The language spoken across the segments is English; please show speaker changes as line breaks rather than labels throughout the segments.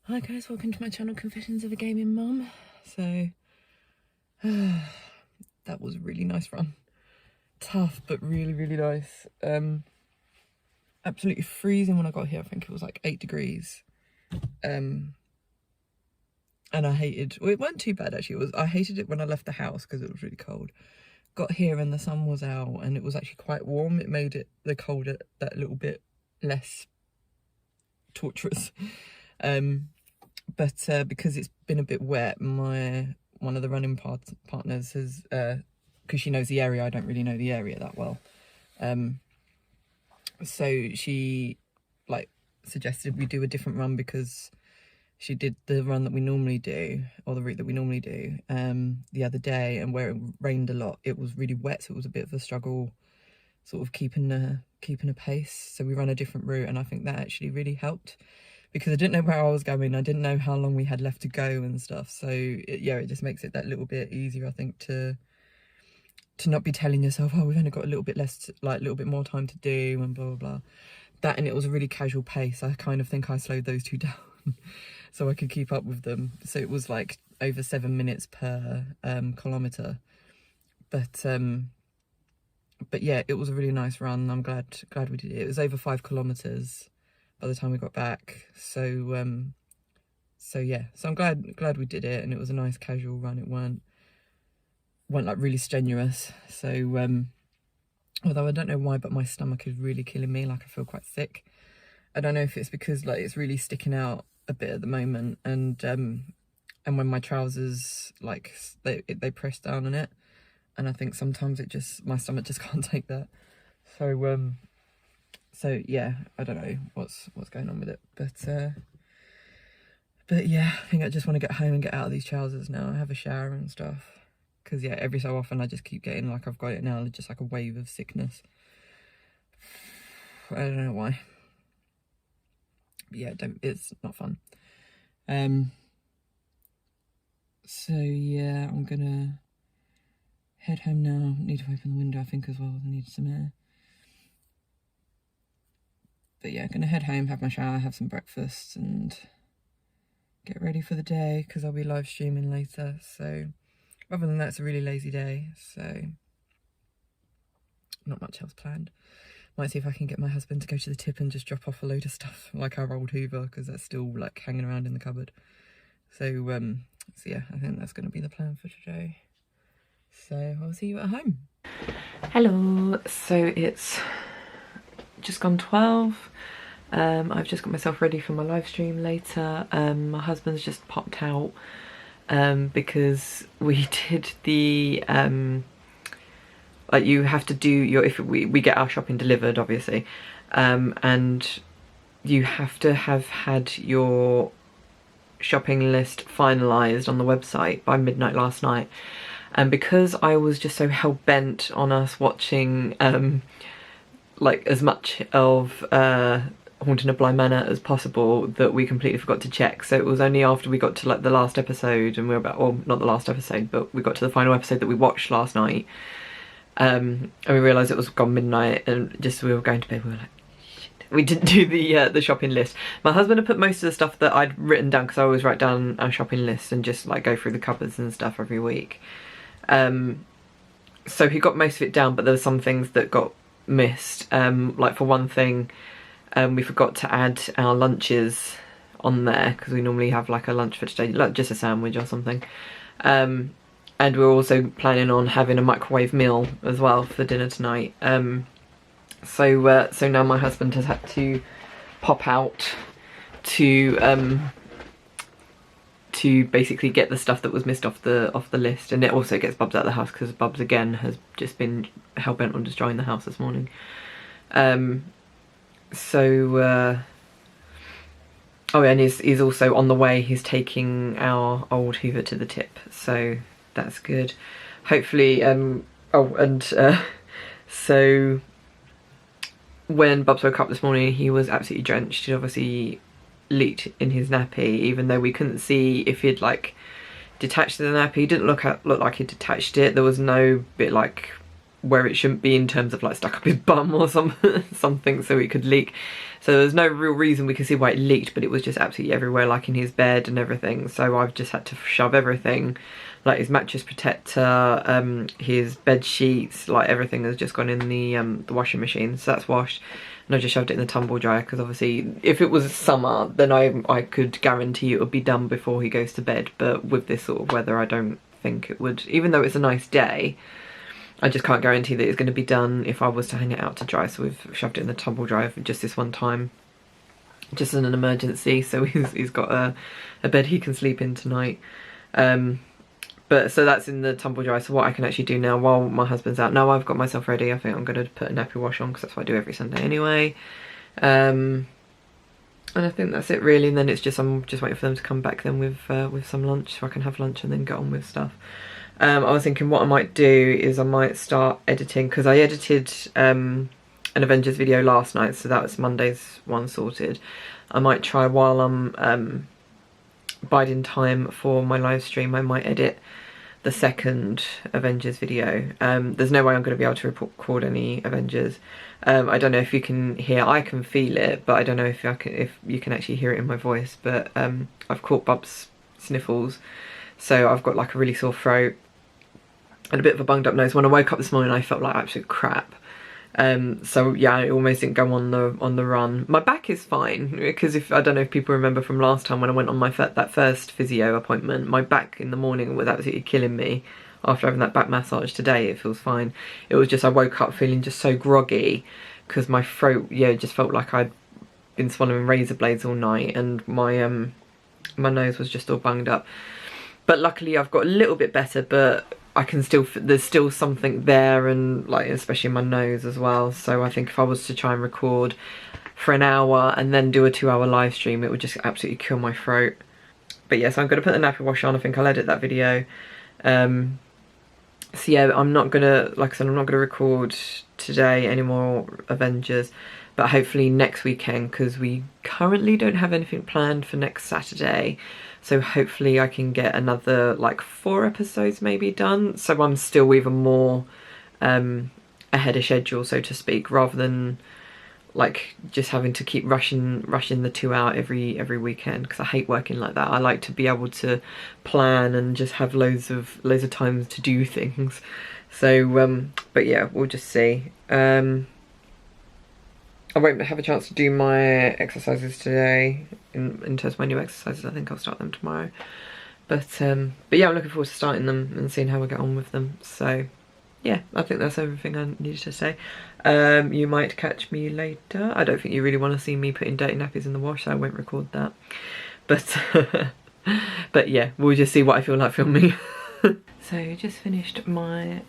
Hi guys, welcome to my channel, Confessions of a Gaming Mum. So, that was a really nice run. Tough, but really, really nice. Absolutely freezing when I got here. I think it was like 8 degrees. And I hated, well, it wasn't too bad actually. I hated it when I left the house because it was really cold. Got here and the sun was out and it was actually quite warm. It made the cold that little bit less torturous. But because it's been a bit wet, one of the running partners has, because she knows the area, I don't really know the area that well. So she suggested we do a different run because she did the run that we normally do, or the route that we normally do, the other day, and where it rained a lot, it was really wet, so it was a bit of a struggle sort of keeping a pace. So we ran a different route, and I think that actually really helped. Because I didn't know where I was going, I didn't know how long we had left to go and stuff. So it just makes it that little bit easier, I think, to not be telling yourself, oh, we've only got a little bit less, a little bit more time to do, and blah blah blah. That, and it was a really casual pace. I kind of think I slowed those two down so I could keep up with them. So it was like over 7 minutes per kilometre. But yeah, it was a really nice run. I'm glad we did it. It was over 5 kilometres by the time we got back. So yeah, so I'm glad we did it, and it was a nice casual run. It weren't like really strenuous. So although I don't know why, but my stomach is really killing me. Like, I feel quite sick. I don't know if it's because it's really sticking out a bit at the moment, and when my trousers they press down on it, and I think sometimes my stomach just can't take that. So yeah, I don't know what's going on with it, but yeah, I think I just want to get home and get out of these trousers now. I have a shower and stuff, because yeah, every so often I just keep getting, like I've got it now, just like a wave of sickness. I don't know why. But yeah, it's not fun. So yeah, I'm gonna head home now. Need to open the window, I think, as well. I need some air. But yeah, gonna head home, have my shower, have some breakfast, and get ready for the day, because I'll be live streaming later. So other than that, it's a really lazy day, so not much else planned. Might see if I can get my husband to go to the tip and just drop off a load of stuff, like our old Hoover, because that's still like hanging around in the cupboard. So yeah, I think that's going to be the plan for today. So I'll see you at home. Hello. So it's just gone 12. I've just got myself ready for my live stream later. My husband's just popped out because we did the you have to do if we get our shopping delivered, obviously, and you have to have had your shopping list finalised on the website by midnight last night. And because I was just so hell-bent on us watching as much of Haunting of Bly Manor as possible, that we completely forgot to check. So it was only after we got to the last episode, and we were about, well, not the last episode, but we got to the final episode that we watched last night, and we realised it was gone midnight, and just we were going to bed, we were like, shit. We didn't do the shopping list. My husband had put most of the stuff that I'd written down, because I always write down a shopping list and just go through the cupboards and stuff every week. So he got most of it down, but there were some things that got missed. Like, for one thing, we forgot to add our lunches on there, because we normally have a lunch for today, just a sandwich or something. And we're also planning on having a microwave meal as well for dinner tonight. So now my husband has had to pop out to basically get the stuff that was missed off the list, and it also gets Bubs out of the house, because Bubs again has just been hell-bent on destroying the house this morning. Oh, and he's also on the way, he's taking our old Hoover to the tip, so that's good. Hopefully, so when Bubs woke up this morning, he was absolutely drenched. He'd obviously leaked in his nappy, even though we couldn't see if he'd detached the nappy. He didn't look like he detached it. There was no bit where it shouldn't be in terms of like stuck up his bum or something so it could leak. So there's no real reason we could see why it leaked, but it was just absolutely everywhere, like in his bed and everything. So I've just had to shove everything, like his mattress protector, his bed sheets, like everything has just gone in the washing machine. So that's washed, and I just shoved it in the tumble dryer because obviously if it was summer then I could guarantee it would be done before he goes to bed, but with this sort of weather I don't think it would, even though it's a nice day. I just can't guarantee that it's going to be done if I was to hang it out to dry, so we've shoved it in the tumble dryer for just this one time, just as an emergency, so he's got a bed he can sleep in tonight. But so that's in the tumble dryer. So what I can actually do now while my husband's out, now I've got myself ready, I think I'm going to put a nappy wash on because that's what I do every Sunday anyway. And I think that's it really, and then it's just, I'm just waiting for them to come back then with some lunch so I can have lunch and then get on with stuff. I was thinking what I might do is I might start editing, because I edited an Avengers video last night, so that was Monday's one sorted. I might try while I'm biding time for my live stream, I might edit the second Avengers video. There's no way I'm going to be able to record any Avengers. I don't know if you can hear, I can feel it, but I don't know if you can actually hear it in my voice, but I've caught Bub's sniffles, so I've got like a really sore throat and a bit of a bunged up nose. When I woke up this morning I felt like absolute crap. So yeah, I almost didn't go on the run. My back is fine, because I don't know if people remember from last time when I went on my that first physio appointment, my back in the morning was absolutely killing me. After having that back massage today, it feels fine. It was just I woke up feeling just so groggy because my throat, yeah, just felt like I'd been swallowing razor blades all night, and my my nose was just all bunged up. But luckily I've got a little bit better, but I can still, there's still something there, and like especially in my nose as well. So I think if I was to try and record for an hour and then do a 2-hour live stream, it would just absolutely kill my throat. But yes, I'm going to put the nappy wash on. I think I'll edit that video. So yeah, I'm not gonna, like I said, I'm not gonna record today any more Avengers, but hopefully next weekend, because we currently don't have anything planned for next Saturday. So hopefully I can get another like 4 episodes maybe done, so I'm still even more ahead of schedule, so to speak, rather than like just having to keep rushing the 2 out every weekend, because I hate working like that. I like to be able to plan and just have loads of time to do things. So but yeah, we'll just see. I won't have a chance to do my exercises today in terms of my new exercises. I think I'll start them tomorrow. But yeah, I'm looking forward to starting them and seeing how we get on with them. So yeah, I think that's everything I needed to say. You might catch me later. I don't think you really want to see me putting dirty nappies in the wash, so I won't record that. But but yeah, we'll just see what I feel like filming. So just finished my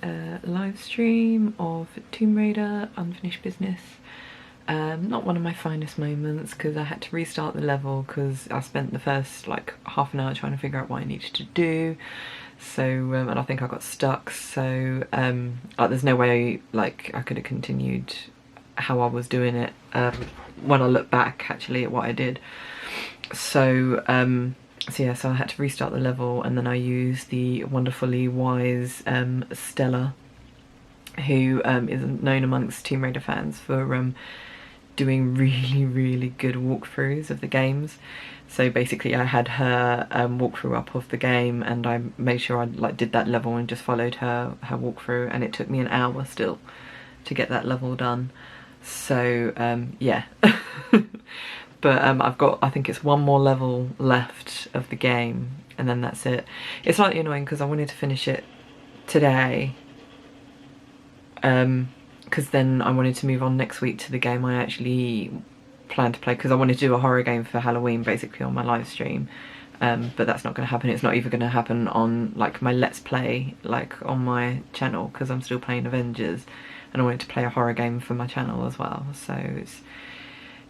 live stream of Tomb Raider Unfinished Business. Not one of my finest moments, because I had to restart the level because I spent the first like half an hour trying to figure out what I needed to do. So and I think I got stuck, so like there's no way like I could have continued how I was doing it when I look back actually at what I did. So so yeah, so I had to restart the level, and then I used the wonderfully wise Stella, who is known amongst Tomb Raider fans for doing really good walkthroughs of the games. So basically I had her walkthrough up of the game, and I made sure I like did that level and just followed her walkthrough, and it took me an hour still to get that level done. So yeah. But I've got, I think it's one more level left of the game, and then that's it. It's slightly annoying because I wanted to finish it today, because then I wanted to move on next week to the game I actually planned to play, because I wanted to do a horror game for Halloween basically on my live stream. But that's not going to happen. It's not even going to happen on like my Let's Play, like on my channel, because I'm still playing Avengers, and I wanted to play a horror game for my channel as well. So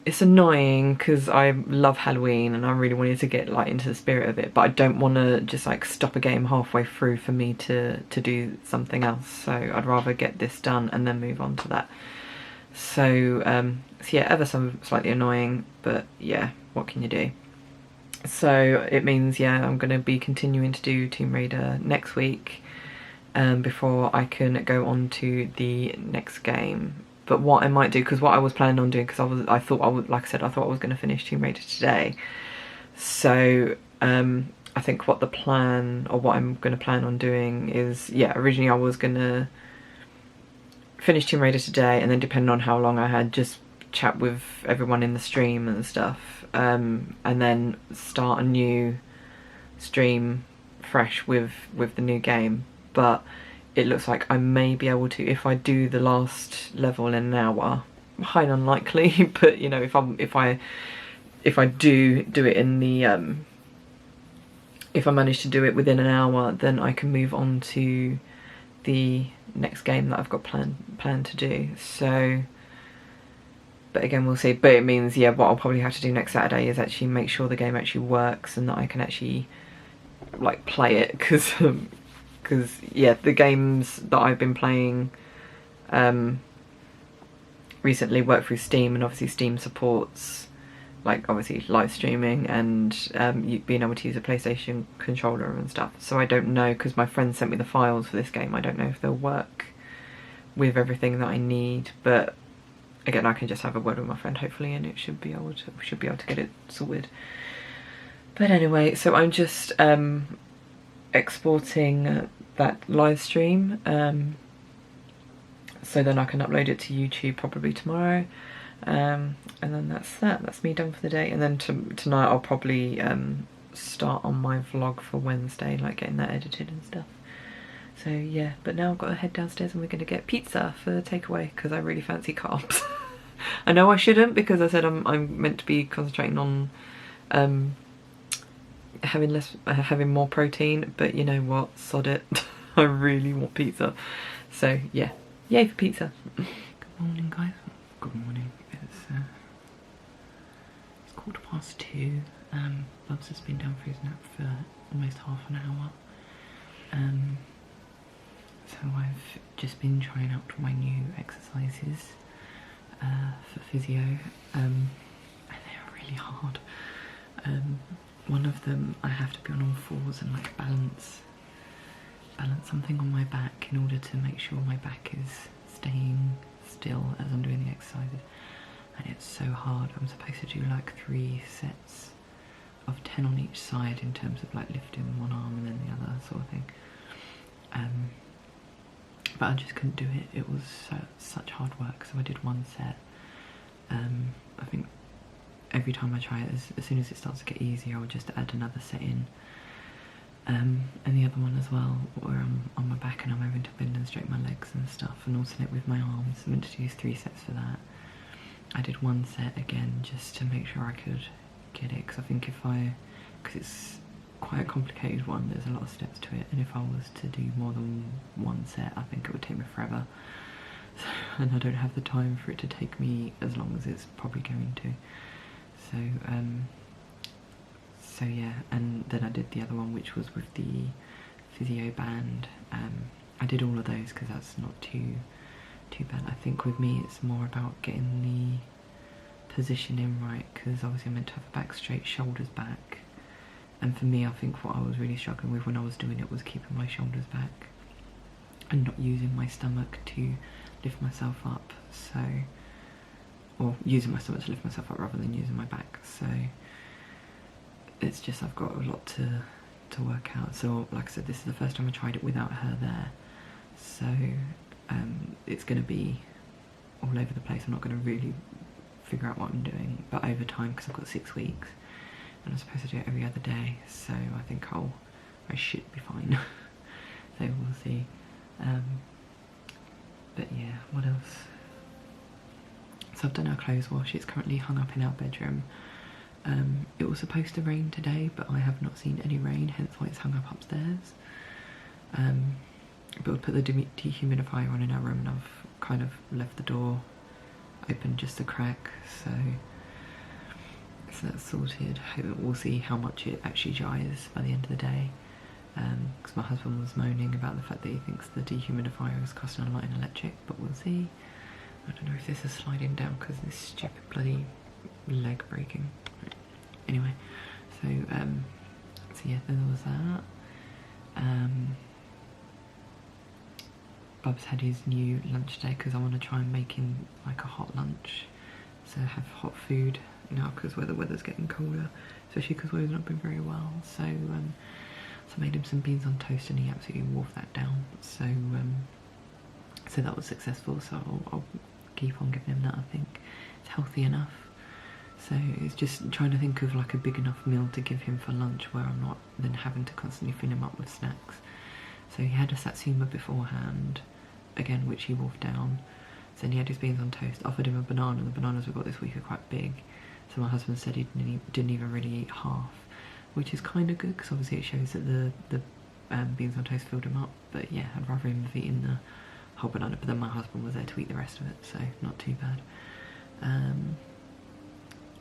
it's annoying because I love Halloween and I really wanted to get like into the spirit of it, but I don't want to just like stop a game halfway through for me to do something else. So I'd rather get this done and then move on to that. So so yeah, ever so slightly annoying, but yeah, what can you do? So it means, yeah, I'm going to be continuing to do Tomb Raider next week. before I can go on to the next game. But what I might do, because what I was planning on doing, because I thought I would, like I said, I thought I was going to finish Tomb Raider today. So I think what the plan, or what I'm going to plan on doing is, yeah, originally I was going to finish Tomb Raider today, and then depending on how long I had, just chat with everyone in the stream and stuff, and then start a new stream fresh with the new game. But it looks like I may be able to, if I do the last level in an hour, highly unlikely, but you know, if I do it in the if I manage to do it within an hour, then I can move on to the next game that I've got planned to do. So, but again, we'll see. But it means, yeah, what I'll probably have to do next Saturday is actually make sure the game actually works and that I can actually like play it, because yeah, the games that I've been playing recently work through Steam, and obviously Steam supports like obviously live streaming and you being able to use a PlayStation controller and stuff. So I don't know, because my friend sent me the files for this game, I don't know if they'll work with everything that I need. But again, I can just have a word with my friend hopefully, and it should be able to get it sorted. But anyway, so I'm just exporting that live stream so then I can upload it to YouTube probably tomorrow, and then that's me done for the day. And then tonight I'll probably start on my vlog for Wednesday, like getting that edited and stuff. So yeah, but now I've got to head downstairs and we're going to get pizza for takeaway, because I really fancy carbs. I know I shouldn't, because I said I'm meant to be concentrating on having more protein, but you know what, sod it. I really want pizza. So yeah, yay for pizza. Good morning, guys. Good morning. It's 2:15. Bubs has been down for his nap for almost half an hour. So I've just been trying out my new exercises for physio, and they're really hard. One of them I have to be on all fours and like balance something on my back in order to make sure my back is staying still as I'm doing the exercises, and it's so hard. I'm supposed to do like 3 sets of 10 on each side in terms of like lifting one arm and then the other sort of thing, but I just couldn't do it. It was such hard work. So I did 1 set. I think every time I try it, as soon as it starts to get easier, I'll just add another set in. And the other one as well, where I'm on my back and I'm having to bend and straighten my legs and stuff, and alternate with my arms. I meant to use 3 sets for that. I did 1 set again just to make sure I could get it, because I think because it's quite a complicated one, there's a lot of steps to it, and if I was to do more than 1 set, I think it would take me forever. So, and I don't have the time for it to take me as long as it's probably going to. So yeah, and then I did the other one, which was with the physio band. I did all of those because that's not too bad. I think with me it's more about getting the positioning right, because obviously I'm meant to have a back straight, shoulders back. And for me, I think what I was really struggling with when I was doing it was keeping my shoulders back and not using my stomach to lift myself up. So, or using my stomach to lift myself up rather than using my back. So it's just, I've got a lot to work out. So like I said, this is the first time I tried it without her there. So it's going to be all over the place. I'm not going to really figure out what I'm doing. But over time, because I've got 6 weeks, and I'm supposed to do it every other day, so I think I should be fine. So we'll see. But yeah, what else? So I've done our clothes wash. It's currently hung up in our bedroom. It was supposed to rain today, but I have not seen any rain, hence why it's hung up upstairs. But we'll put the dehumidifier on in our room, and I've kind of left the door open just a crack, so that's sorted. We'll see how much it actually dries by the end of the day, because my husband was moaning about the fact that he thinks the dehumidifier is costing a lot in electric, but we'll see. I don't know if this is sliding down because this stupid bloody leg breaking. Anyway, so yeah, there was that. Bub's had his new lunch today because I want to try and make him like a hot lunch, so have hot food now because the weather's getting colder, especially because we've not been very well. So so I made him some beans on toast and he absolutely wolfed that down. So so that was successful. So I'll keep on giving him that. I think it's healthy enough. So it's just trying to think of like a big enough meal to give him for lunch where I'm not then having to constantly fill him up with snacks. So he had a satsuma beforehand, again, which he wolfed down. So then he had his beans on toast, offered him a banana. The bananas we got this week are quite big. So my husband said he didn't even really eat half, which is kind of good because obviously it shows that the beans on toast filled him up. But yeah, I'd rather him have eaten the whole banana, but then my husband was there to eat the rest of it, so not too bad.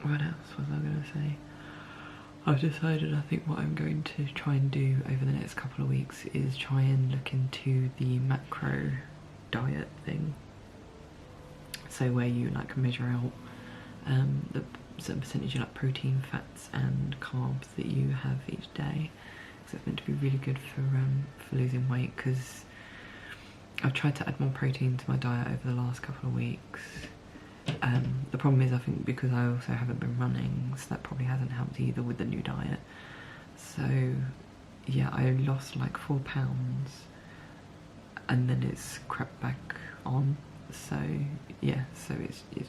What else was I going to say? I've decided I think what I'm going to try and do over the next couple of weeks is try and look into the macro diet thing. So where you like measure out the certain percentage of like protein, fats and carbs that you have each day. So it's meant to be really good for losing weight, because I've tried to add more protein to my diet over the last couple of weeks. The problem is I think because I also haven't been running, so that probably hasn't helped either with the new diet. So yeah, I lost like 4 pounds and then it's crept back on. So yeah, so it's a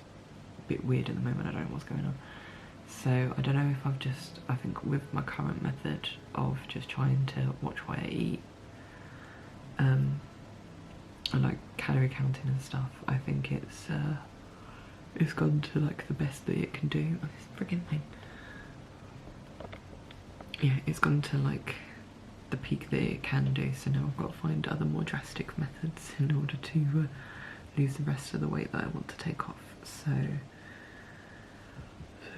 bit weird at the moment. I don't know what's going on. So I don't know if I think with my current method of just trying to watch what I eat, and like calorie counting and stuff, I think it's gone to like the best that it can do. Oh, this friggin' thing. Yeah, it's gone to like the peak that it can do, so now I've got to find other more drastic methods in order to lose the rest of the weight that I want to take off. So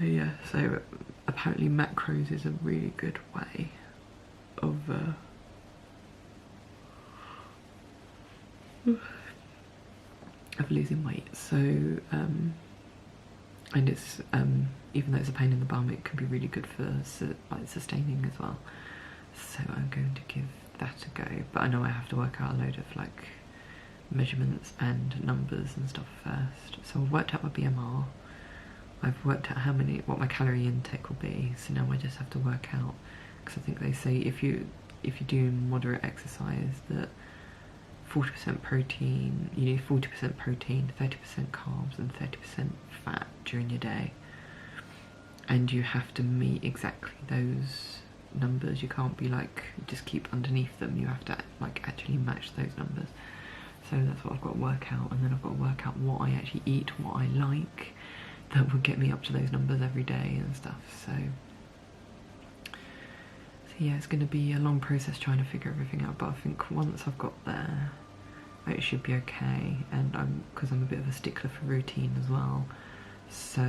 yeah, so apparently macros is a really good way of losing weight. So and it's even though it's a pain in the bum, it can be really good for like sustaining as well. So I'm going to give that a go, but I know I have to work out a load of like measurements and numbers and stuff first. So I've worked out my BMR, I've worked out what my calorie intake will be, so now I just have to work out, because I think they say if you do moderate exercise that 40% protein, you need 40% protein, 30% carbs and 30% fat during your day, and you have to meet exactly those numbers. You can't be like just keep underneath them, you have to like actually match those numbers. So that's what I've got to work out, and then I've got to work out what I actually eat, what I like, that will get me up to those numbers every day and stuff. So yeah, it's going to be a long process trying to figure everything out, but I think once I've got there, it should be okay. And because I'm a bit of a stickler for routine as well, so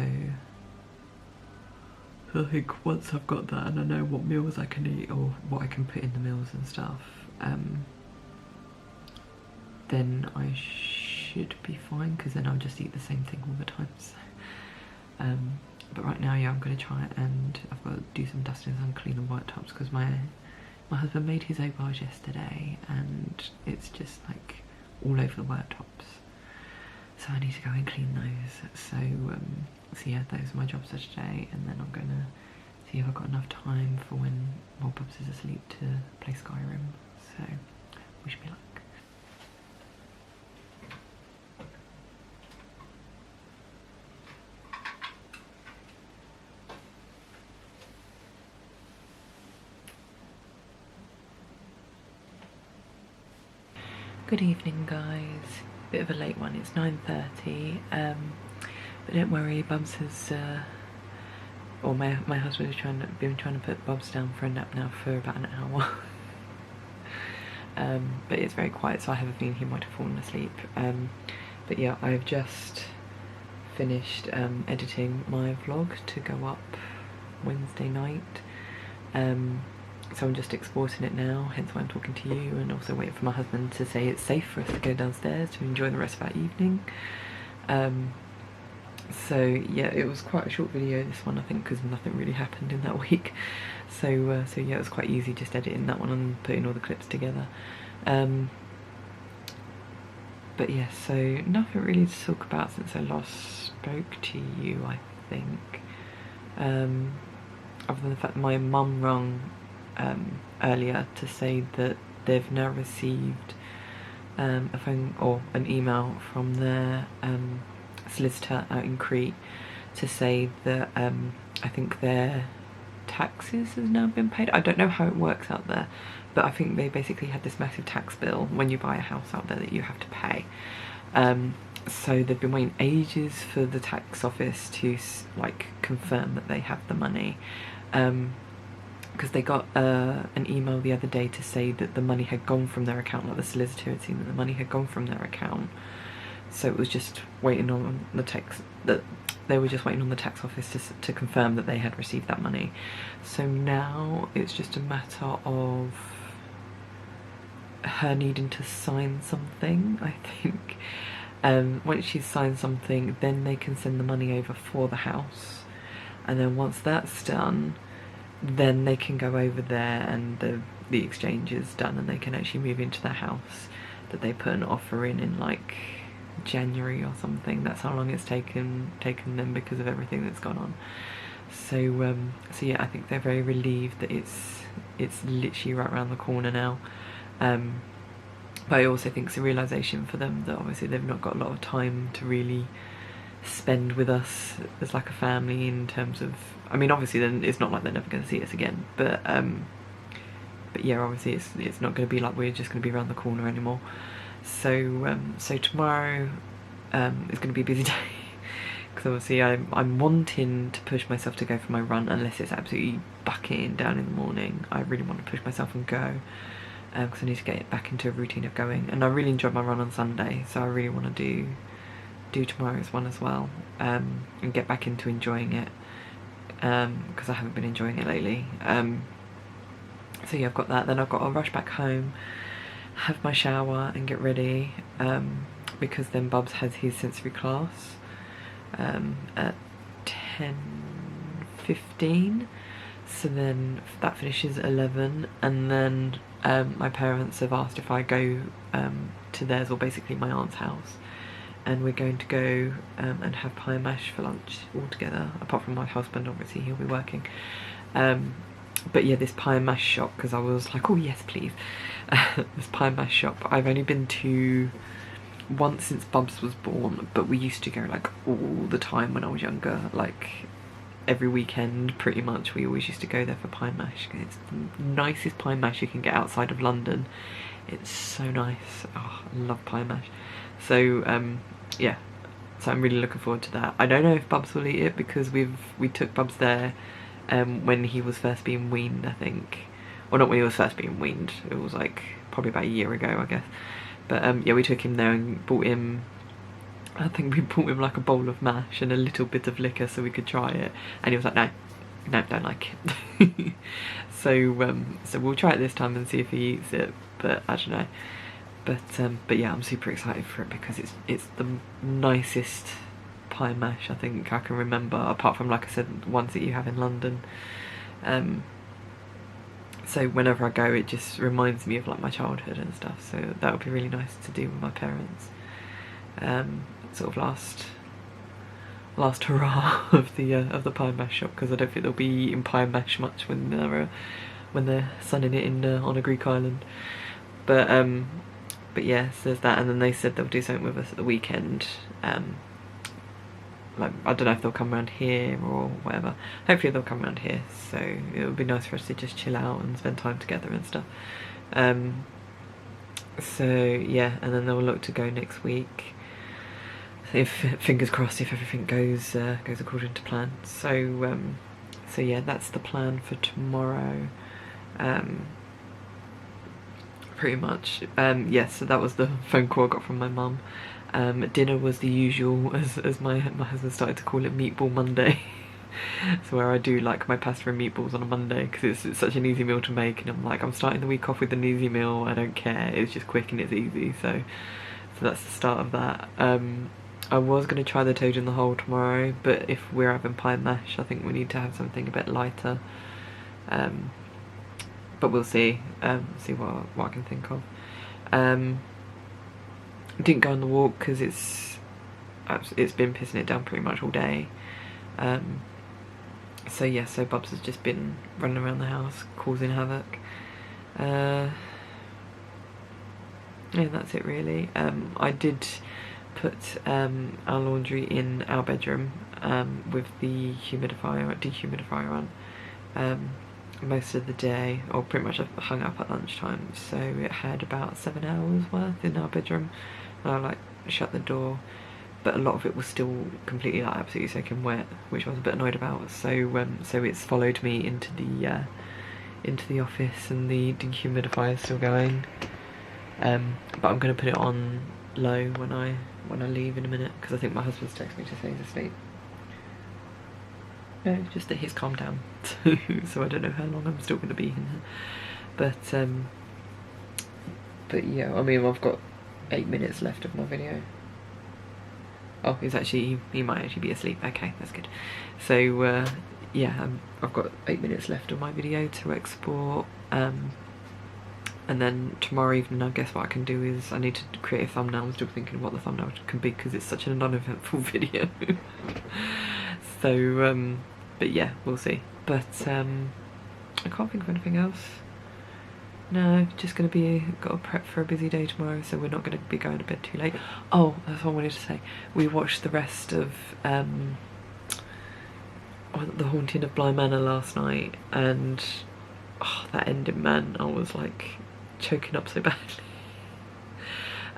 I think once I've got that and I know what meals I can eat or what I can put in the meals and stuff, then I should be fine, because then I'll just eat the same thing all the time. So, but right now, yeah, I'm going to try it, and I've got to do some dusting and clean the worktops, because my husband made his oat bars yesterday and it's just like all over the worktops, so I need to go and clean those. So yeah, those are my jobs for today, and then I'm going to see if I've got enough time for when Bubs is asleep to play Skyrim. So wish me luck. Good evening, guys. Bit of a late one, it's 9:30, but don't worry, Bubs has, or my husband has been trying to put Bubs down for a nap now for about an hour. But it's very quiet, so I have a feeling he might have fallen asleep. But yeah, I've just finished editing my vlog to go up Wednesday night. So I'm just exporting it now, hence why I'm talking to you, and also waiting for my husband to say it's safe for us to go downstairs to enjoy the rest of our evening. So yeah, it was quite a short video, this one, I think, because nothing really happened in that week. So yeah, it was quite easy just editing that one and putting all the clips together. but yeah, so nothing really to talk about since I last spoke to you, I think. Other than the fact that my mum rang earlier to say that they've now received a phone or an email from their solicitor out in Crete to say that I think their taxes has now been paid. I don't know how it works out there, but I think they basically had this massive tax bill when you buy a house out there that you have to pay. So they've been waiting ages for the tax office to like confirm that they have the money, because they got an email the other day to say that the money had gone from their account, like the solicitor had seen that the money had gone from their account. So it was just waiting on the tax, that they were just waiting on the tax office to confirm that they had received that money. So now it's just a matter of her needing to sign something, I think. Once she's signed something, then they can send the money over for the house, and then once that's done, then they can go over there and the exchange is done and they can actually move into the house that they put an offer in like January or something. That's how long it's taken them because of everything that's gone on. So so yeah, I think they're very relieved that it's literally right around the corner now. But I also think it's a realisation for them that obviously they've not got a lot of time to really spend with us as like a family, in terms of, I mean obviously then it's not like they're never going to see us again, but yeah, obviously it's not going to be like we're just going to be around the corner anymore. So so tomorrow is going to be a busy day because obviously I'm wanting to push myself to go for my run, unless it's absolutely bucketing down in the morning. I really want to push myself and go, because I need to get back into a routine of going, and I really enjoyed my run on Sunday, so I really want to do tomorrow's one as well, and get back into enjoying it, because I haven't been enjoying it lately. So yeah, I've got that. Then I've got to rush back home, have my shower and get ready, because then Bubs has his sensory class at 10:15, so then that finishes at 11, and then my parents have asked if I go to theirs, or basically my aunt's house, and we're going to go and have pie and mash for lunch all together, apart from my husband, obviously he'll be working. But yeah, this pie and mash shop, because I was like, oh yes please, this pie and mash shop I've only been to once since Bubs was born, but we used to go like all the time when I was younger, like every weekend pretty much. We always used to go there for pie and mash. It's the nicest pie and mash you can get outside of London. It's so nice. Oh, I love pie and mash. So yeah, so I'm really looking forward to that. I don't know if Bubs will eat it, because we took Bubs there when he was first being weaned, I think. Well, not when he was first being weaned, it was like probably about a year ago, I guess. But yeah, we took him there and bought him, I think we bought him like a bowl of mash and a little bit of liquor so we could try it, and he was like, no, don't like it. So so we'll try it this time and see if he eats it, but I don't know. But yeah, I'm super excited for it, because it's the nicest pie and mash I think I can remember, apart from, like I said, ones that you have in London. So whenever I go, it just reminds me of like my childhood and stuff, so that would be really nice to do with my parents. Sort of last hurrah of the pie and mash shop, because I don't think they'll be eating pie and mash much when they're sunning it in on a Greek island. But yeah, so there's that, and then they said they'll do something with us at the weekend. Like, I don't know if they'll come around here or whatever. Hopefully they'll come around here, so it would be nice for us to just chill out and spend time together and stuff. So yeah, and then they'll look to go next week, if fingers crossed, if everything goes according to plan. So so yeah, that's the plan for tomorrow. Pretty much. Yeah, so that was the phone call I got from my mum. Dinner was the usual, as my husband started to call it, Meatball Monday. So where I do like my pasta and meatballs on a Monday, because it's such an easy meal to make, and I'm like, I'm starting the week off with an easy meal, I don't care, it's just quick and it's easy. So that's the start of that. I was going to try the toad in the hole tomorrow, but if we're having pie and mash, I think we need to have something a bit lighter. But we'll see. See what I can think of. didn't go on the walk because it's been pissing it down pretty much all day. So yeah, so Bubs has just been running around the house causing havoc. Yeah, that's it really. I did put our laundry in our bedroom with the dehumidifier on most of the day, or pretty much I hung up at lunchtime, so it had about 7 hours worth in our bedroom, and I like shut the door, but a lot of it was still completely like absolutely soaking wet, which I was a bit annoyed about. So so it's followed me into the office, and the dehumidifier is still going. But I'm going to put it on low when I leave in a minute, because I think my husband's texted me to say he's asleep. No, just that he's calmed down. So I don't know how long I'm still going to be in here. But yeah, I mean, I've got 8 minutes left of my video. Oh, he might actually be asleep. Okay, that's good. So yeah, I've got 8 minutes left of my video to export. And then tomorrow evening, I guess what I can do is I need to create a thumbnail. I'm still thinking of what the thumbnail can be because it's such an uneventful video. So, but yeah, we'll see. But I can't think of anything else. No, just going to be, got to prep for a busy day tomorrow, so we're not going to be going to bed too late. Oh, that's what I wanted to say. We watched the rest of The Haunting of Bly Manor last night, and oh, that ending, man, I was like choking up so badly.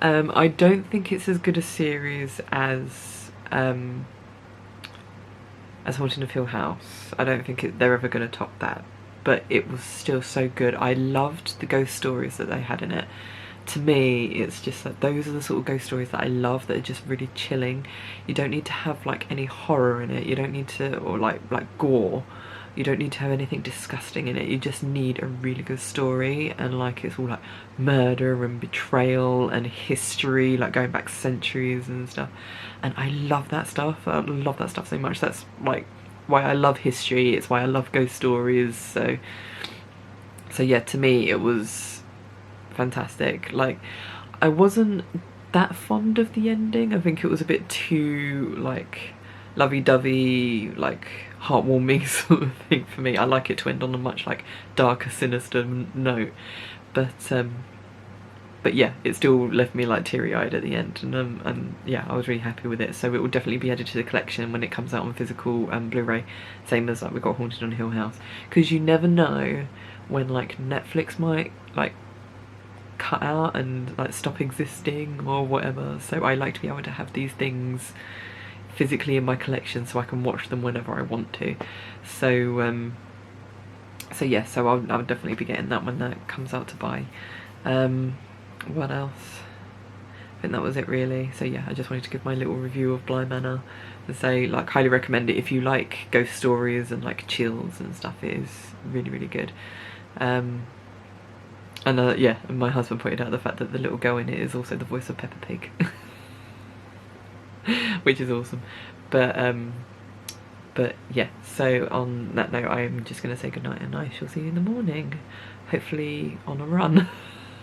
I don't think it's as good a series as Haunting of Hill House. I don't think they're ever going to top that, but it was still so good. I loved the ghost stories that they had in it. To me, it's just like those are the sort of ghost stories that I love, that are just really chilling. You don't need to have like any horror in it. You don't need to, or like gore. You don't need to have anything disgusting in it. You just need a really good story, and like it's all like murder and betrayal and history, like going back centuries and stuff. And I love that stuff. I love that stuff so much. That's like why I love history. It's why I love ghost stories. So yeah, to me it was fantastic. Like, I wasn't that fond of the ending. I think it was a bit too like lovey-dovey, like heartwarming sort of thing for me. I like it to end on a much like darker, sinister note, but yeah, it still left me like teary-eyed at the end, and yeah, I was really happy with it. So it will definitely be added to the collection when it comes out on physical Blu-ray, same as like we got Haunted on Hill House, because you never know when like Netflix might like cut out and like stop existing or whatever. So I like to be able to have these things physically in my collection so I can watch them whenever I want to. So so yeah, so I'll definitely be getting that when that comes out to buy. What else? I think that was it really. So yeah, I just wanted to give my little review of Bly Manor and say, like, highly recommend it if you like ghost stories and like chills and stuff. It is really, really good. And yeah, and my husband pointed out the fact that the little girl in it is also the voice of Peppa Pig. Which is awesome. But yeah, so on that note, I'm just going to say goodnight, and I shall see you in the morning, hopefully on a run.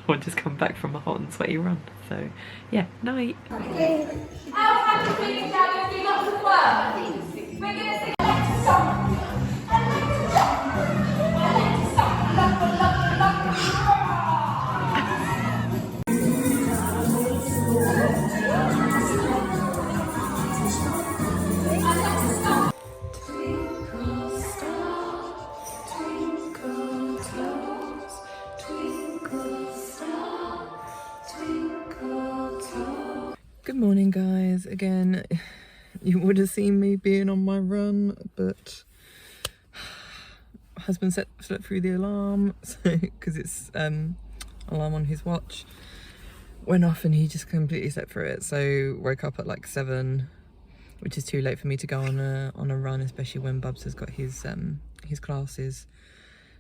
Or just come back from a hot and sweaty run. So yeah, night.
How happy are you now? You do lots of work. We're going to sing a song.
Good morning, guys. Again, you would have seen me being on my run, but husband slept through the alarm, so because it's alarm on his watch went off and he just completely slept through it. So woke up at like 7, which is too late for me to go on a run, especially when Bubs has got his classes.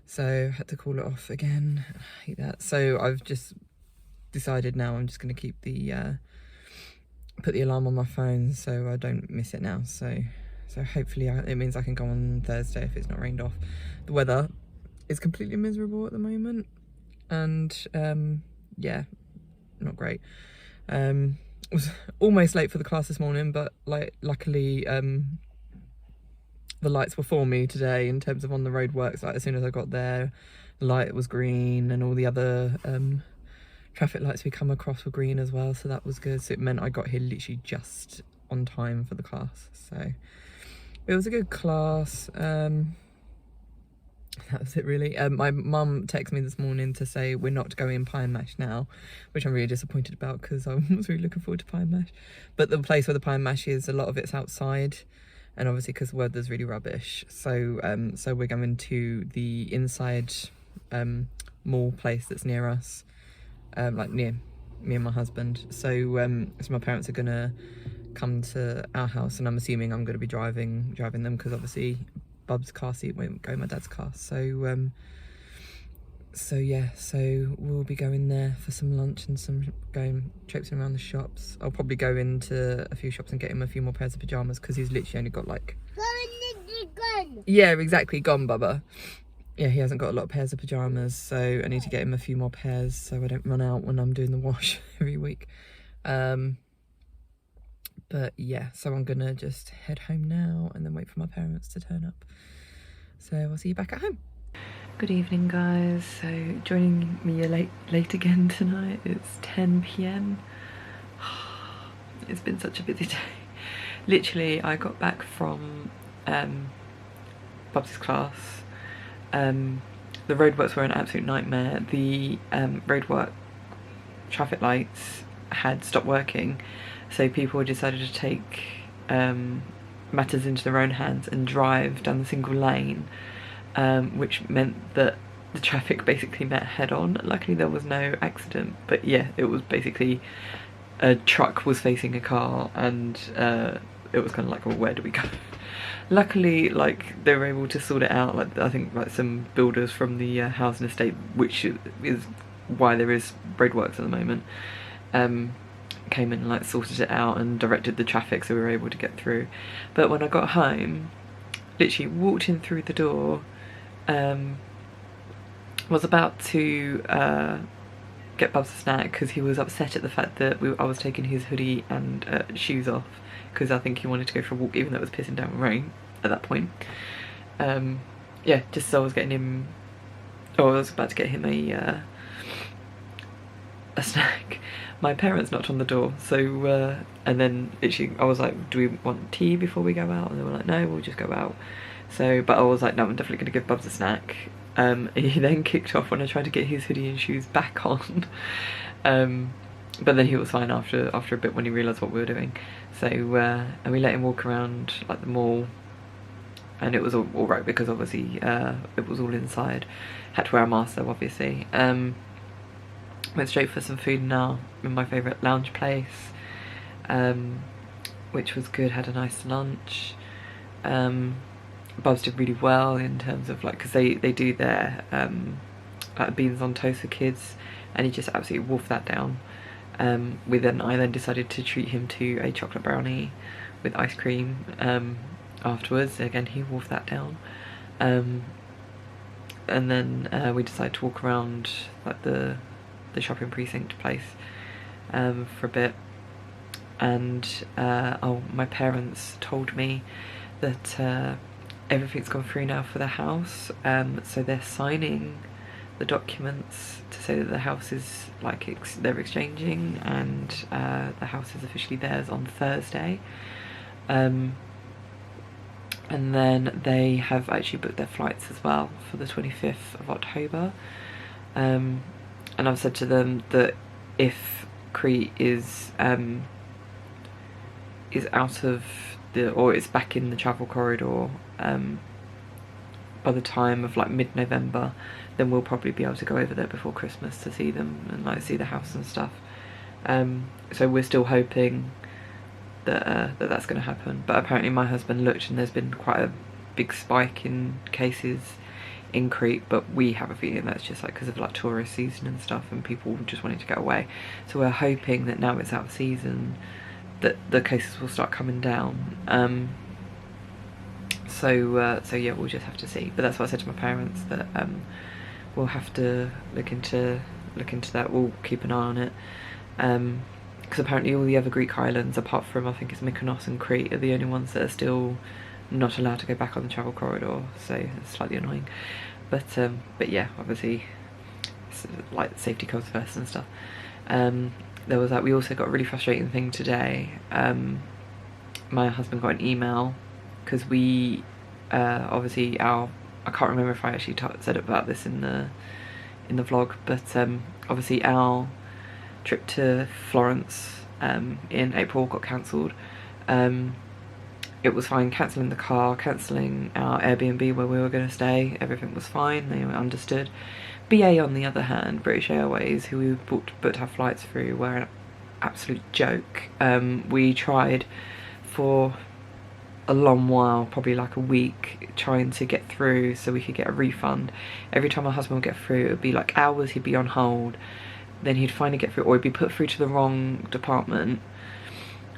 So had to call it off again. I hate that. So I've just decided now I'm just going to keep the put the alarm on my phone so I don't miss it now. So hopefully it means I can go on Thursday if it's not rained off. The weather is completely miserable at the moment, and yeah, not great. was almost late for the class this morning, but like luckily the lights were for me today in terms of on the road works. Like as soon as I got there, the light was green and all the other traffic lights we come across were green as well, so that was good. So it meant I got here literally just on time for the class, so it was a good class. That was it really. My mum texted me this morning to say we're not going pie and mash now, which I'm really disappointed about because I was really looking forward to pie and mash. But the place where the pie and mash is, a lot of it's outside, and obviously because the weather's really rubbish, so so we're going to the inside mall place that's near us, like near me and my husband. So so my parents are gonna come to our house, and I'm assuming I'm gonna be driving them because obviously Bub's car seat won't go in my dad's car. So so yeah, so we'll be going there for some lunch and some going traipsing around the shops. I'll probably go into a few shops and get him a few more pairs of pajamas because he's literally only got like yeah, exactly, gone Bubba. Yeah, he hasn't got a lot of pairs of pajamas, so I need to get him a few more pairs so I don't run out when I'm doing the wash every week. But yeah, so I'm gonna just head home now and then wait for my parents to turn up. So I'll see you back at home. Good evening, guys. So joining me late again tonight. It's 10 p.m. It's been such a busy day. Literally, I got back from Bob's class. The roadworks were an absolute nightmare. The roadwork traffic lights had stopped working, so people decided to take matters into their own hands and drive down the single lane, which meant that the traffic basically met head on. Luckily there was no accident, but yeah, it was basically a truck was facing a car, and it was kind of like, well, where do we go? Luckily, like, they were able to sort it out. Like, I think like some builders from the housing estate, which is why there is roadworks at the moment, came in and like sorted it out and directed the traffic, so we were able to get through. But when I got home, literally walked in through the door, was about to get Bubs a snack because he was upset at the fact that I was taking his hoodie and shoes off, because I think he wanted to go for a walk even though it was pissing down rain at that point. Yeah, just so I was getting him, or I was about to get him a snack. My parents knocked on the door, so and then literally I was like, do we want tea before we go out? And they were like, no, we'll just go out. So, but I was like, no, I'm definitely gonna give Bubs a snack. He then kicked off when I tried to get his hoodie and shoes back on. But then he was fine after a bit when he realised what we were doing. So and we let him walk around like the mall, and it was all right because obviously it was all inside. Had to wear a mask though, obviously. Went straight for some food now in my favourite lounge place, which was good. Had a nice lunch. Bubs did really well in terms of like, because they do their like beans on toast for kids, and he just absolutely wolfed that down. I then decided to treat him to a chocolate brownie with ice cream afterwards. Again, he wolfed that down. And then we decided to walk around like the shopping precinct place for a bit. And oh, my parents told me that everything's gone through now for the house, so they're signing the documents to say that the house is like they're exchanging, and the house is officially theirs on Thursday. And then they have actually booked their flights as well for the 25th of October. And I've said to them that if Crete is out of or it's back in the travel corridor by the time of like mid-November, then we'll probably be able to go over there before Christmas to see them and like see the house and stuff. So we're still hoping that that's going to happen, but apparently my husband looked and there's been quite a big spike in cases in Crete, but we have a feeling that's just like because of like tourist season and stuff and people just wanting to get away. So we're hoping that now it's out of season that the cases will start coming down. So yeah, we'll just have to see. But that's what I said to my parents, that we'll have to look into that. We'll keep an eye on it. because apparently all the other Greek islands, apart from I think it's Mykonos and Crete, are the only ones that are still not allowed to go back on the travel corridor, so it's slightly annoying. But yeah, obviously, like safety comes first and stuff. There was that. We also got a really frustrating thing today. My husband got an email because we obviously I can't remember if I actually said about this in the vlog, but obviously our trip to Florence in April got cancelled. It was fine cancelling the car, cancelling our Airbnb where we were going to stay. Everything was fine, they understood. BA, on the other hand, British Airways, who we booked our flights through, were an absolute joke. We tried for a long while, probably like a week, trying to get through so we could get a refund. Every time my husband would get through, it would be like hours, he'd be on hold, then he'd finally get through, or he'd be put through to the wrong department.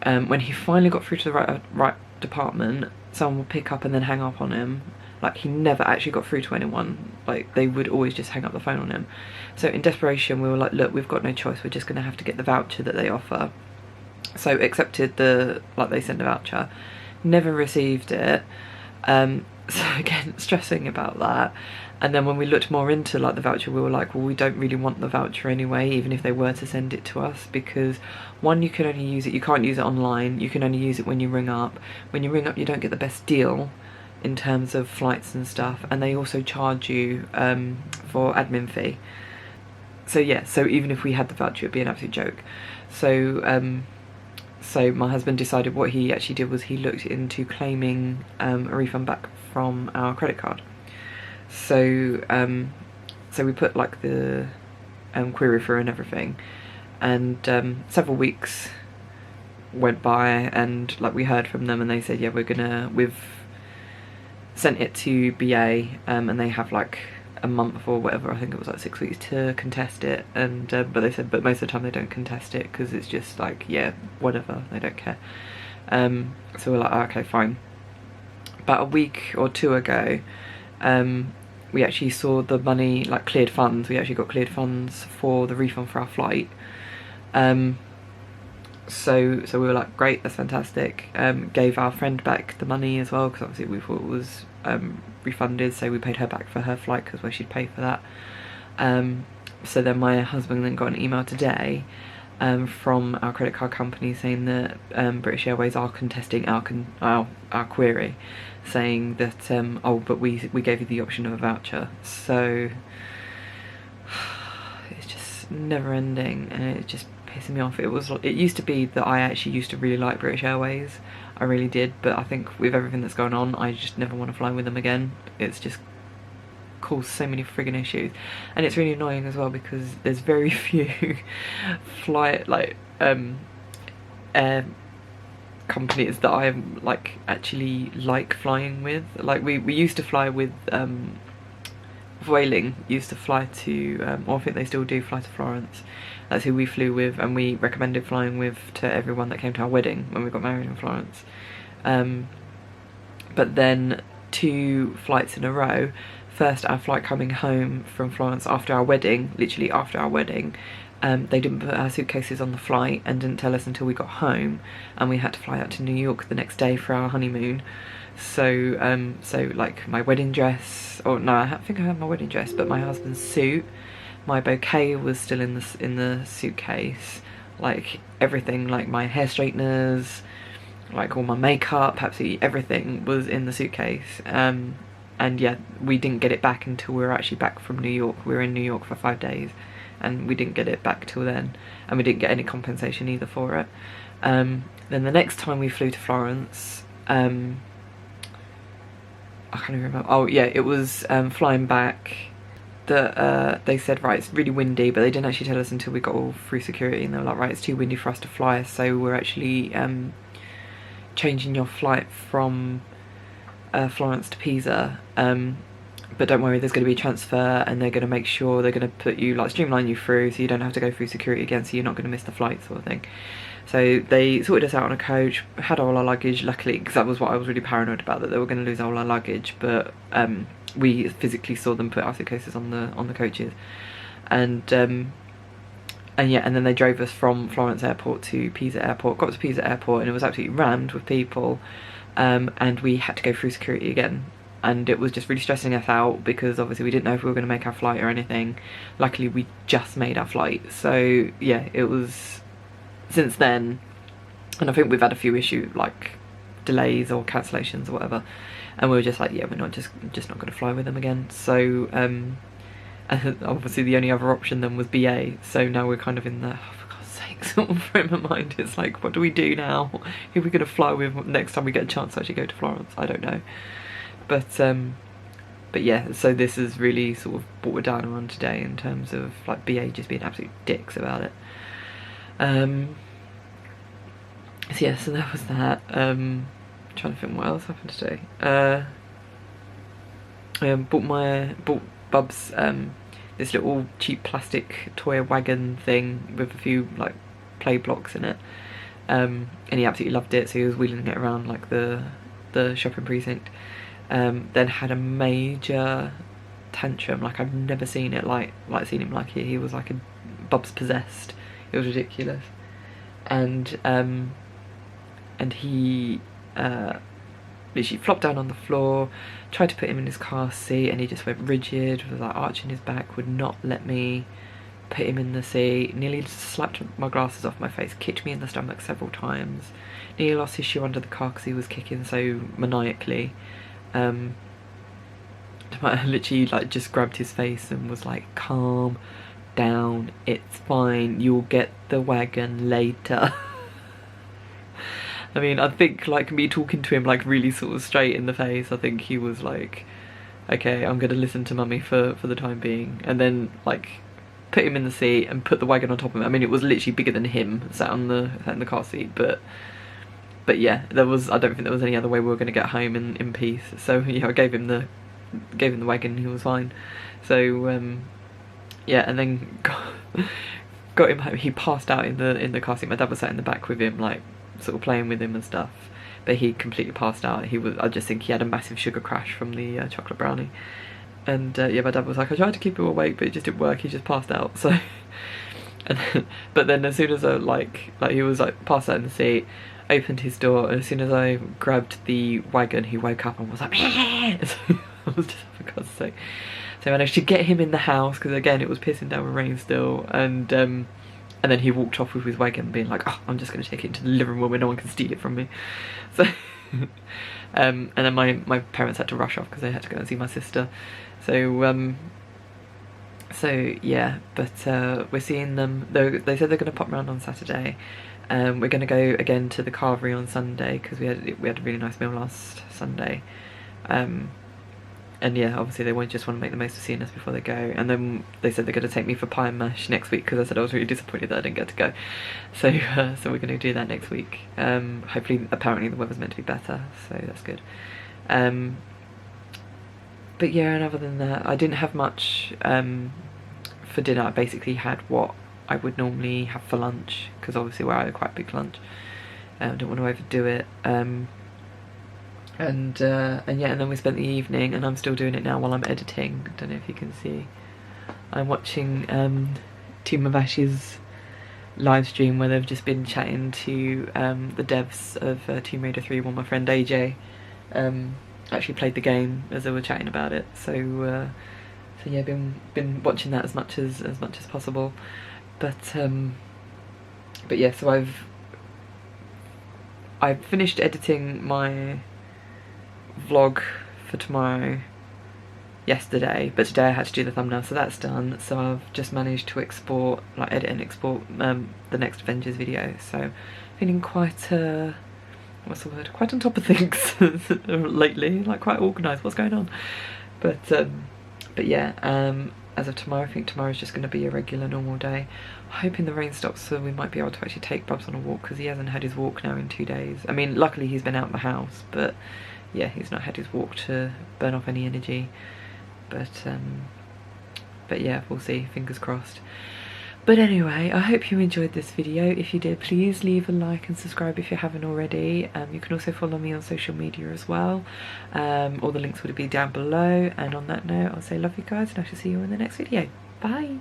When he finally got through to the right department, someone would pick up and then hang up on him. Like, he never actually got through to anyone. Like, they would always just hang up the phone on him. So in desperation, we were like, look, we've got no choice, we're just going to have to get the voucher that they offer. So accepted they sent a voucher, never received it. So again, stressing about that. And then when we looked more into like the voucher, we were like, well, we don't really want the voucher anyway, even if they were to send it to us, because one, you can only use it, you can't use it online, you can only use it when you ring up. When you ring up, you don't get the best deal in terms of flights and stuff, and they also charge you for admin fee. So yeah, so even if we had the voucher, it'd be an absolute joke. So so my husband decided what he actually did was he looked into claiming a refund back from our credit card. So so we put like the query through and everything, and several weeks went by, and like we heard from them and they said, yeah, we've sent it to BA, and they have like a month or whatever, I think it was like 6 weeks to contest it, and but they said, but most of the time they don't contest it because it's just like, yeah, whatever, they don't care. So we're like, oh, okay, fine. About a week or two ago, we actually saw the money, like cleared funds, we actually got cleared funds for the refund for our flight. So we were like, great, that's fantastic. Gave our friend back the money as well, because obviously we thought it was refunded, so we paid her back for her flight because well, she'd pay for that. So then my husband then got an email today from our credit card company saying that British Airways are contesting our query, saying that oh, but we gave you the option of a voucher. So it's just never ending, and it just pissing me off. It used to be that I actually used to really like British Airways, I really did, but I think with everything that's going on, I just never want to fly with them again. It's just caused so many friggin' issues, and it's really annoying as well because there's very few air companies that I like actually like flying with. Like we used to fly with Vueling used to fly to, or I think they still do fly to Florence. That's who we flew with, and we recommended flying with to everyone that came to our wedding when we got married in Florence. But then 2 flights in a row, first our flight coming home from Florence after our wedding, literally after our wedding, they didn't put our suitcases on the flight and didn't tell us until we got home, and we had to fly out to New York the next day for our honeymoon. So so like my wedding dress, or no, I think I had my wedding dress, but my husband's suit, my bouquet was still in the suitcase, like everything, like my hair straighteners, like all my makeup, absolutely everything was in the suitcase. And yeah, we didn't get it back until we were actually back from New York. We were in New York for 5 days, and we didn't get it back till then, and we didn't get any compensation either for it. Then the next time we flew to Florence, I can't even remember. Oh yeah, it was flying back that they said, right, it's really windy, but they didn't actually tell us until we got all through security, and they were like, right, it's too windy for us to fly, so we're actually changing your flight from Florence to Pisa, but don't worry, there's going to be a transfer, and they're going to make sure they're going to put you, like, streamline you through so you don't have to go through security again, so you're not going to miss the flight, sort of thing. So they sorted us out on a coach, had all our luggage, luckily, because that was what I was really paranoid about, that they were going to lose all our luggage, but we physically saw them put our suitcases on the coaches. And and then they drove us from Florence Airport to Pisa Airport. Got to Pisa Airport and it was absolutely rammed with people, and we had to go through security again. And it was just really stressing us out because obviously we didn't know if we were going to make our flight or anything. Luckily we just made our flight, so yeah, it was since then. And I think we've had a few issues like delays or cancellations or whatever, and we were just like, yeah, we're not just not going to fly with them again. So and obviously the only other option then was BA, so now we're kind of in the, oh, for God's sake, sort of frame of mind. It's like, what do we do now? Who are we going to fly with next time we get a chance to actually go to Florence? I don't know. But yeah, so this has really sort of brought it down on today in terms of like BA just being absolute dicks about it. So yeah, so that was that. Trying to think what else happened today. Bought Bubs this little cheap plastic toy wagon thing with a few like play blocks in it, and he absolutely loved it, so he was wheeling it around like the shopping precinct. Then had a major tantrum, like I've never seen it seen him like he was like a Bubs possessed. It was ridiculous. And he literally flopped down on the floor, tried to put him in his car seat, and he just went rigid, was like arching his back, would not let me put him in the seat, nearly slapped my glasses off my face, kicked me in the stomach several times, nearly lost his shoe under the car because he was kicking so maniacally. I literally like just grabbed his face and was like, calm down, it's fine, you'll get the wagon later. I mean, I think like me talking to him like really sort of straight in the face, I think he was like, okay, I'm gonna listen to mummy for the time being, and then like put him in the seat and put the wagon on top of him. I mean, it was literally bigger than him sat in the car seat, but yeah, I don't think there was any other way we were going to get home in peace. So yeah, I gave him the wagon, he was fine. So yeah, and then got him home. He passed out in the car seat. My dad was sat in the back with him, like sort of playing with him and stuff, but he completely passed out. I just think he had a massive sugar crash from the chocolate brownie. And yeah, my dad was like, I tried to keep him awake, but it just didn't work. He just passed out. So but then as soon as I like he was like passed out in the seat, opened his door, and as soon as I grabbed the wagon, he woke up and was like, so I was just, for God's sake. So I managed to get him in the house, because again it was pissing down with rain still, and then he walked off with his wagon being like, oh, I'm just going to take it into the living room where no one can steal it from me. So and then my parents had to rush off because they had to go and see my sister. So so yeah, but we're seeing them, though they said they're going to pop round on Saturday. We're going to go again to the carvery on Sunday because we had a really nice meal last Sunday. And yeah, obviously they just want to make the most of seeing us before they go. And then they said they're going to take me for pie and mash next week, because I said I was really disappointed that I didn't get to go. So so we're going to do that next week. Hopefully, apparently the weather's meant to be better, so that's good. But yeah, and other than that, I didn't have much for dinner. I basically had what I would normally have for lunch, because obviously we're at quite a big lunch. I don't want to overdo it. And yeah, and then we spent the evening, and I'm still doing it now while I'm editing. I don't know if you can see. I'm watching Team Mavash's live stream where they've just been chatting to the devs of Tomb Raider 3 while my friend AJ actually played the game as they were chatting about it. So so yeah, been watching that as much as possible. But yeah, so I've finished editing my vlog for tomorrow yesterday, but today I had to do the thumbnail, so that's done. So I've just managed to export, like edit and export the next Avengers video, so feeling quite what's the word, quite on top of things lately, like quite organised. What's going on? But yeah, as of tomorrow, I think tomorrow's just going to be a regular normal day. Hoping the rain stops so we might be able to actually take Bubs on a walk, because he hasn't had his walk now in 2 days. I mean, luckily he's been out of the house, but yeah, he's not had his walk to burn off any energy. But yeah, we'll see, fingers crossed. But anyway, I hope you enjoyed this video. If you did, please leave a like and subscribe if you haven't already. You can also follow me on social media as well. All the links will be down below. And on that note, I'll say love you guys, and I shall see you in the next video. Bye!